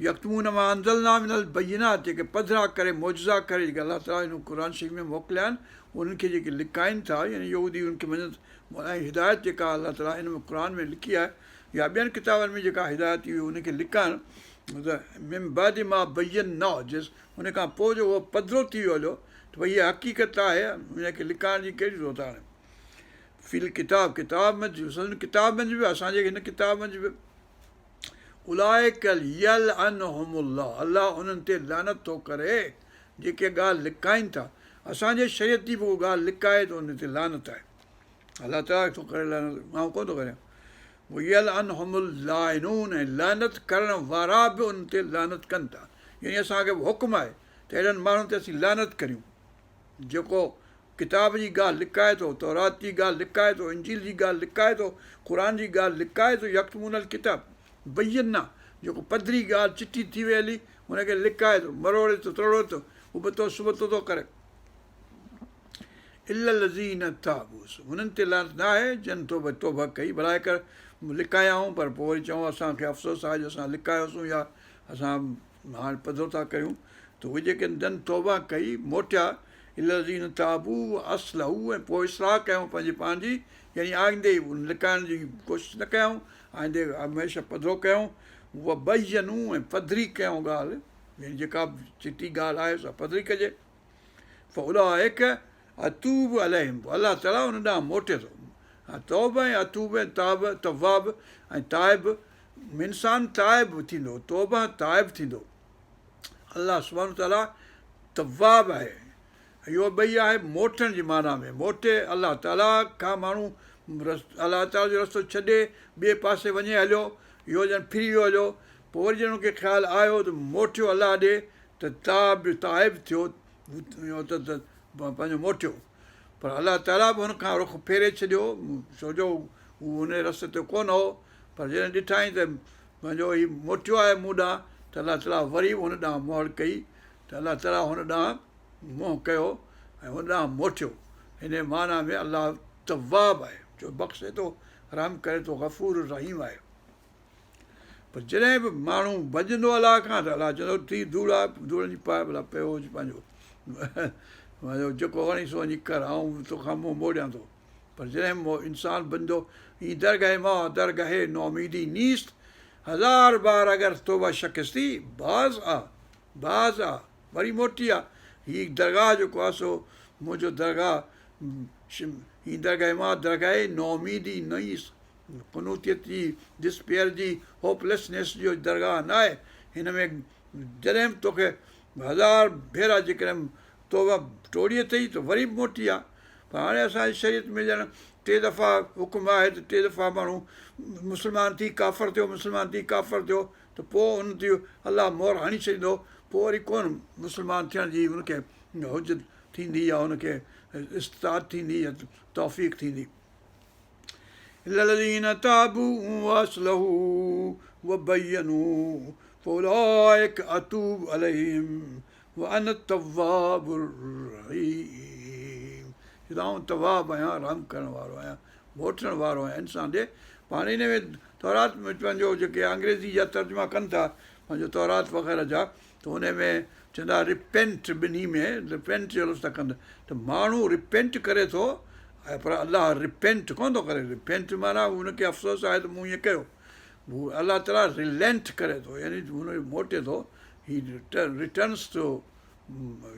यक्तुमून मा अंज़लना मिनल बय्यिनात, जेके पधरा करे, मौजज़ा करे, जेके अलाह ताला हिन क़ुर शरीफ़ में मोकिलिया आहिनि, उन्हनि खे जेके लिकाइनि था, यानी यहूदी उनखे मञनि, ऐं हिदायत जेका अलाह ताला हिन में क़ुर में लिखी आहे, या ॿियनि किताबनि में जेका हिदायत हुई उनखे लिकाइणु, मिन बादि मा बय्यनाहु, जेसि हुन खां पोइ जो उहो पधिरो थी वियो हलियो त भई इहा हक़ीक़त आहे, हुनखे लिकाइण जी कहिड़ी ज़रूरत आहे। फिल किताब, किताब में किताब में बि, असांजे हिन किताब में बि, उलाइकल यलअनुहुमुल्लाह, अलाह उन्हनि ते लानत थो करे जेके ॻाल्हि लिकाइनि था। असांजे शरीयती बि उहा ॻाल्हि लिकाए त उन ते लानत आहे। अलाह ताला थो करे लानत, मां कोन थो करियां। यलअनुहुमुल्लाइनून, ऐं लानत करण वारा बि उन ते लानत कनि था। यानी असांखे हुकुम आहे त अहिड़नि माण्हुनि ते असीं लानत करियूं। जेको किताब जी ॻाल्हि लिकाए थो, तौरात जी ॻाल्हि लिकाए थो, इंजील जी ॻाल्हि लिकाए थो, क़ुर जी ॻाल्हि लिकाए थो, यक्तुमूनल किताब बय्यना, जेको पधरी ॻाल्हि चिठी थी वई हली, हुनखे लिकाए थो, मरोड़े थो, तरोड़े थो, उबतो सुबतो थो करे। इल्लज़ीन ताबूस, हुननि ते लानत न आहे जन तौबा कई, भलाए कर लिकायाऊं पर पोइ वरी चऊं असांखे अफ़सोस आहे जो असां लिकायोसीं या असां हाणे पधरो था कयूं, त उहे जेके जन तौबा कई मोटिया, इल्लज़ीन ताबू असलहू, ऐं पोइ इस्लाह कयूं पंहिंजी पाण जी, यानी आईंदे लिकाइण जी कोशिशि न कयूं, आईंदे हमेशह पधरो कयूं, उहा बयनू ऐं पधरी कयूं ॻाल्हि, यानी जेका चिटी ॻाल्हि आहे सा पधरी कजे। उलाइक अतूब अलैहिम, अलाह ताला हुन ॾांहुं मोटे थो। तौब ऐं अतूब ऐं तवाब ऐं ताइब, इंसानु ताइब थींदो, तौबा ताइब थींदो। अलाह सुभाणे ताला तवाब आहे, इहो ॿई आहे मोटण जी माना में, मोटे अलाह ताला खां माण्हू अलाह ताला जो रस्तो छॾे ॿिए पासे वञे हलियो, इहो ॼण फिरी वियो हलियो, पोइ वरी ॼण हुनखे ख़्यालु आयो त मोटियो अलाह ॾे, त ताइब थियो, इहो त पंहिंजो मोटियो। पर अलाह ताला बि हुनखां रुख फेरे छॾियो, छो जो हू हुन रस्ते ते कोन हो, पर जॾहिं ॾिठाई त पंहिंजो हीउ मोटियो आहे मूं ॾांहुं, त अलाह ताला वरी हुन ॾांहुं मोहर कई, त अलाह ताला हुन ॾांहुं मुंहुं कयो ऐं हुन ॾांहुं मोटियो। हिन माना में अलाह तवाब आहे, जो बख़्शे थो, रहम करे थो, गफ़ूर रहीम आहे। पर जॾहिं बि माण्हू भॼंदो अलाह खां, त अलाह चवंदो थी धूड़ आहे, धूड़ जी पाए भला पियो हुजे पंहिंजो जेको वणी सो वञी कर, ऐं तोखां मुंहुं मोड़ियां थो। पर जॾहिं इंसानु बंदो हीअ दरगाहे मां दरगाहे नौमीदी नीस्त, हज़ार बार अगरि तौबा शिकस्ती बाज़ आहे वरी मोटी आहे। हीअ दरगाह जेको आहे सो मुंहिंजो दरगाह, हीअ दरगाहे मां दरगाहे नौमीदी नीस, कुनूतियत जी, डिस्पेयर जी, होपलेसनेस जो दरगाह न आहे। हिन में जॾहिं बि तोखे हज़ार भेरा जेकॾहिं तौबा टोड़ी अथई त वरी बि मोटी आहे। पर हाणे असांजी शरीयत में ॼण टे दफ़ा हुकुम आहे त टे दफ़ा माण्हू मुस्लमान थी काफ़र थियो, मुस्लमान थी काफ़र थियो, त पोइ हुन ते अलाह मोहर हणी छॾींदो, पोइ वरी कोन मुस्लमान थियण जी हुनखे हुजत थींदी या हुनखे इस्ताद थींदी या तौफ़ीक़ थींदी। इल्लज़ीन ताबू वअस्लहू वबय्यनू फउलाइक अतूब अलैहिम वअना तव्वाबुर रहीम। आउं तवाब आहियां, रहम करण वारो आहियां, मोटण वारो आहियां इंसान ॾे। पाण हिन में तौरात में पंहिंजो जेके अंग्रेज़ी जा तर्जुमा कनि था पंहिंजो तौरात वग़ैरह जा, त हुन में चवंदा रिपेंट, ॿिन्ही में रिपेंट जो लफ़्ज़ था कनि, त माण्हू रिपेंट करे थो ऐं पर अलाह रिपेंट कोन थो करे। रिपेंट माना हुनखे अफ़सोस आहे त मूं ईअं कयो, हू अलाह ताला रिलेंट करे थो, यानी हुन मोटे थो, he returns to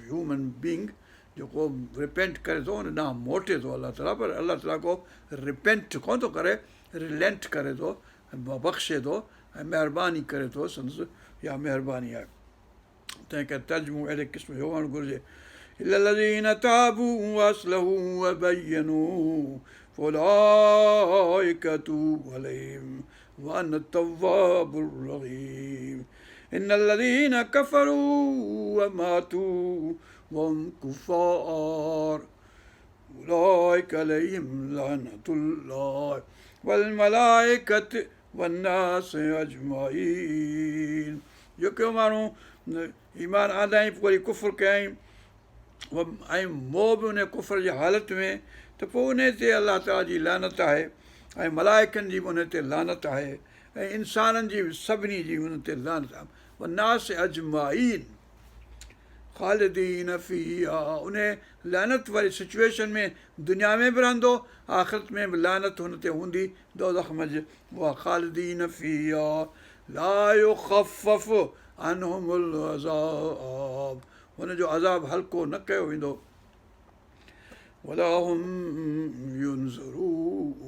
human being, जेको रिपेंट करे थो हुन ॾांहुं मोटे थो अलाह ताला। पर अलाह ताला को रिपेंट कोन थो करे, रिलेंट करे थो, बख़्शे थो ऐं महिरबानी करे थो, संदसि इहा महिरबानी आहे। तंहिं करे तर्जुमो अहिड़े क़िस्म जो हुअणु घुरिजे। इल्लज़ीन ताबू वअस्लहू वबय्यनू फउलाइक अतूबु अलैहिम वअना तव्वाबुर रहीम। इन्नल्लज़ीन कफ़रू वमातू वहुम कुफ़ार उलाइक अलैहिम लअनतुल्लाह वल मलाइकति वन्नास अजमाइन। जेके माण्हू ईमान आंदाई पोइ वरी कुफ़ुर कयईं ऐं मोह बि उन कुफ़र जी हालति में, त पोइ उन ते अलाह ताला जी लानत आहे, ऐं मलाइकनि जी बि उन ते लानत आहे, ऐं इंसाननि जी बि सभिनी जी हुन ते लानत आहे। वन्नास अजमाइन ख़ालिदीन फ़ीहा, उन लानत वारी सिचुएशन में दुनिया में बि रहंदो, आख़िरत में बि लानत हुन ते हूंदी दोज़ख़ मंझि। उहा ख़ालिदीन फ़ीहा ला युख़फ़फ़ अनहुमुल अज़ाब, हुनजो अज़ाब हल्को न कयो वेंदो। वला हुम युनज़रून,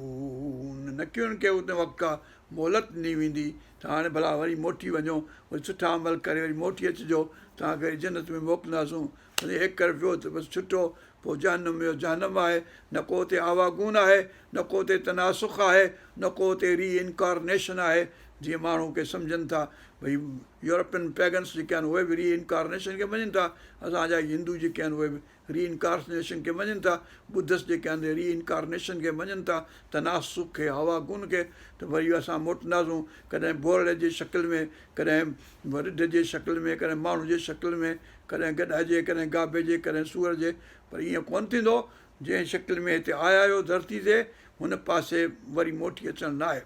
न की हुननि खे उन वक़्त खां मोहलत ॾिनी वेंदी त हाणे भला वरी मोटी वञो, वरी सुठा अमल करे वरी मोटी अचिजो, तव्हांखे जन्नत में मोकिलींदासूं। वरी हिकु कर वियो त बसि छुटो, पोइ जहन्नम जो जहन्नम आहे, न को हुते आवागून आहे, न को हुते तनासुख आहे, न को हुते री इनकारनेशन आहे, जीअं माण्हू खे सम्झनि था भई यूरोपियन पैगन्स जेके आहिनि उहे बि रीइनकारनेशन खे मञनि था, असांजा हिंदू जेके आहिनि उहे बि रीइनकारनेशन खे मञनि था, बुद्धिस्ट जेके आहिनि रीइनकारनेशन खे मञनि था, तनासुख खे, हवा गुन खे। त वरी असां मोटंदासूं कॾहिं बोरड़ जे शकल में, कॾहिं रिढ जे शकल में, कॾहिं माण्हू जे शकल में, कॾहिं गॾ जे, कॾहिं गाबे जे, कॾहिं सूअर जे। पर ईअं कोन्ह थींदो। जंहिं शिकिल में हिते आया आहियो धरती ते, हुन पासे वरी मोटी अचणु न आहे।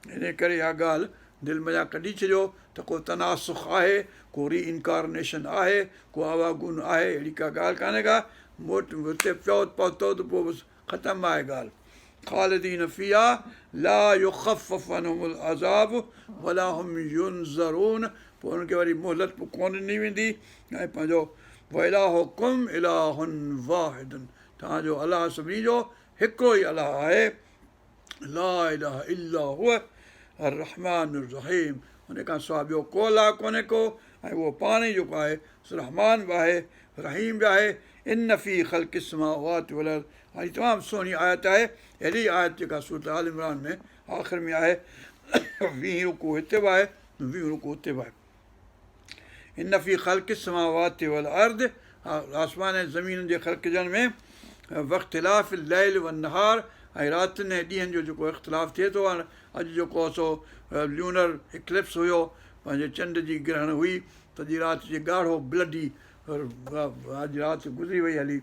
इन करे इहा ॻाल्हि दिलि मञा कढी छॾियो त को तनासुख आहे, को रीइनकारनेशन आहे, को आवागुन आहे, अहिड़ी का ॻाल्हि कान्हे का। हुते पियो पहुतो त पोइ बसि ख़तमु आहे ॻाल्हि। ख़ालिदीन फ़ीहा ला युख़फ़फ़ अनहुमुल अज़ाब वला हुम युनज़रून। पोइ हुनखे वरी मोहलत बि कोन ॾिनी वेंदी। ऐं पंहिंजो वइलाहुकुम इलाहुन वाहिदुन, तव्हांजो अलाह सभिनी जो हिकिड़ो ई अलाह आहे। ला इलाहा इल्ला हुव अर्रहमान अर्रहीम। हुन खां सवाइ ॿियो को अलाह कोन्हे को, ऐं उहो पाण ई जेको आहे रहमान बि आहे, रहीम बि आहे। इन फी ख़ल्क़ि समावाति वल अर्द, हाणे तमामु सुहिणी आयत आहे। अहिड़ी आयत जेका सूरत आल इमरान में आख़िर में आहे। 20 रुकू हिते बि आहे, 20 रुकू हुते बि आहे। इन फी ख़ल्क़ि समावाति वल अर्द, आसमान ऐं ज़मीन जे ख़ल्क़जण में वख़्तिलाफ़ लैल व नहार, ऐं रातिनि ऐं ॾींहंनि जो जेको इख़्तिलाफ़ थिए थो। हाणे अॼु जेको सो ल्यूनर इक्लिप्स हुयो, पंहिंजे चंड जी ग्रहण हुई, सॼी राति जी ॻाढ़ो ब्लडी अॼु राति गुज़री वई हली,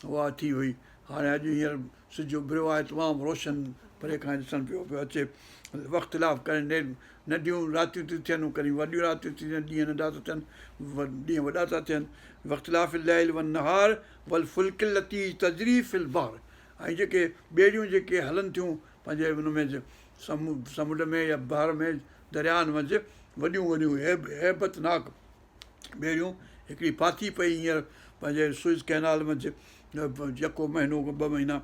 उहा थी हुई। हाणे अॼु हींअर सिज उभिरियो आहे, तमामु रोशन परे खां ॾिसणु पियो अचे। वख़्तिलाफ़ करे नंढियूं रातियूं थियूं थियनि, कॾहिं वॾियूं रातियूं थी थियनि, ॾींहं नंढा था थियनि, ॾींहं वॾा था थियनि। वख़्तिलाफ़ लैल व नहार वल फुल्क लती तजरी फिल बहर, ऐं जेके ॿेड़ियूं जेके हलनि थियूं पंहिंजे हुन में समुंड में या बहर में, दरियाहनि मंझि, वॾियूं वॾियूं हैबतनाक ॿेड़ियूं। हिकिड़ी फाथी पई हींअर पंहिंजे सुइज़ कैनाल मंझि, यको महीनो 2 महीना,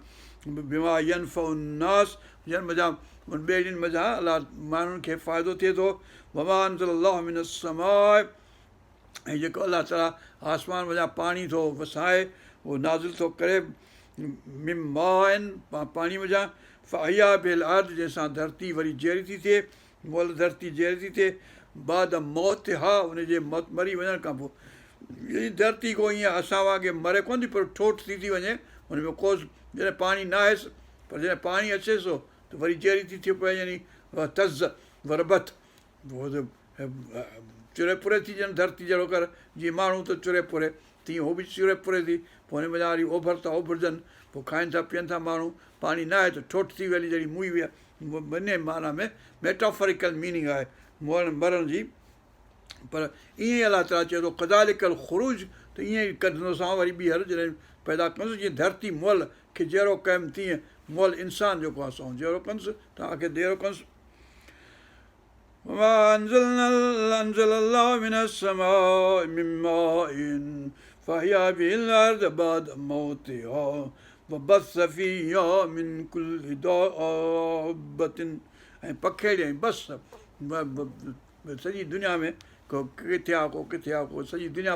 बीमा यनफ़उन्नास, जन मज़ा उन ॿेड़ियुनि मज़ा अलाह माण्हुनि खे फ़ाइदो थिए थो। वमा अंज़लल्लाहु मिनस समाए, ऐं जेको अलाह ताला आसमान वञा पाणी थो वसाए, उहो नाज़िल थो करे मिमा आहिनि पाणी वञा फ़अहया बिल अर्द, जंहिंसां धरती वरी जहिड़ी थी थिए, मोल धरती जहिड़ी थी थिए, बाद मौत हा, हुनजे मरी वञण खां पोइ। इहा धरती को ईअं असां वांगुरु मरे कोन थी, पर ठोठ थी वञे, हुन में को जॾहिं पाणी न आहेसि, पर जॾहिं पाणी अचेसि थो त वरी जहिड़ी थी थिए पए, यानी तज़ वरबत, चुरे पुरे थी ॼण धरती जहिड़ो कर, जीअं माण्हू त चुरे पुरे, तीअं उहो बि चुरे पुरे थी। पोइ हुन मज़ा वरी ओभर था ओभरजनि, पोइ खाइनि था पीअनि था माण्हू। पाणी न आहे त ठोठ थी वञे, जहिड़ी मुई विया। ॿिन्ही माना में मेटाफोरिकल मीनिंग आहे मरण जी। पर ईअं ई अलाह ताला चए थो कज़ालिकल ख़ुरूज, त ईअं ई कढंदोसां वरी ॿीहर जॾहिं पैदा कंदुसि। जीअं धरती मुअल खे जहिड़ो कयुमि, तीअं मुअल इंसानु जेको आहे असां जहिड़ो कंदुसि, तव्हांखे देरो कंदुसि। ऐं पखेड़ियईं बसि सॼी दुनिया में, को किथे आहे, को किथे आहे, को सॼी दुनिया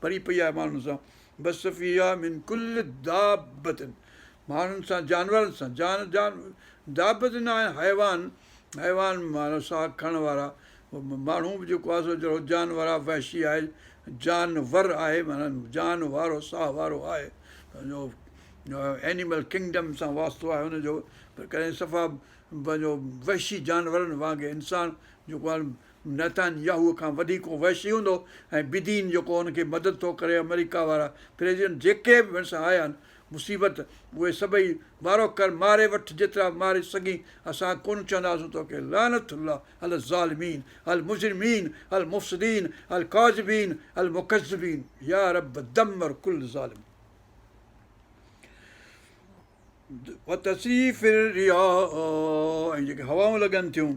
भरी पई आहे माण्हुनि सां। बस फ़िया मिन कुल दाबतिन, माण्हुनि सां, जानवरनि सां, दाबत न आहिनि हैवान, हैवान माना साह खणण वारा। माण्हू बि जेको आहे सो जहिड़ो जानवर आहे, वहशी आहे, जानवर आहे, माना जान वारो, साह वारो आहे। पंहिंजो एनिमल किंगडम सां वास्तो आहे हुनजो। पर कॾहिं सफ़ा पंहिंजो वहशी जानवरनि वांगुरु इंसानु जेको आहे नेतन्याहू खां वधीक वहशी हूंदो। ऐं बिदीन जेको हुनखे मदद थो करे, अमेरिका वारा प्रेसिडेंट जेके बि हिन सां आया आहिनि मुसीबत, उहे सभई वारो कर मारे वठि जेतिरा मारे सघी। असां कोन चवंदासीं तोखे लानतुल्लाह अल ज़ालिमीन अल मुजरिमीन अल मुफ़्सिदीन अल काज़िबीन अल मुकज़्ज़िबीन या रब दमर कुल ज़ालिम। वतसीफ़िर रियाह, ऐं जेके हवाऊं लॻनि थियूं,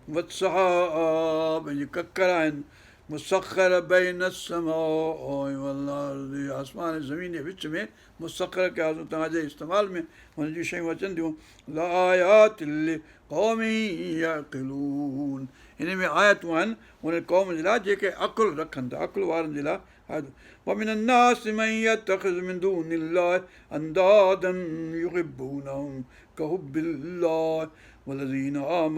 वत्सहाब, ऐं जेके ककर आहिनि, मुसख़र बैन अस्समाइ वल अर्ज़ि, आसमान ऐं ज़मीन जे विच में मुसख़र कयासीं तव्हांजे इस्तेमाल में, हुन जूं शयूं अचनि थियूं। लाआयात लिक़ौमि यअक़िलून, हिन में आयतूं आहिनि हुन क़ौम जे लाइ जेके अक़ुलु रखनि था, अक़ुलु वारनि जे लाइ। ومن الناس من يتخذ من دون الله أندادا يحبونهم كحب الله والذين آمنوا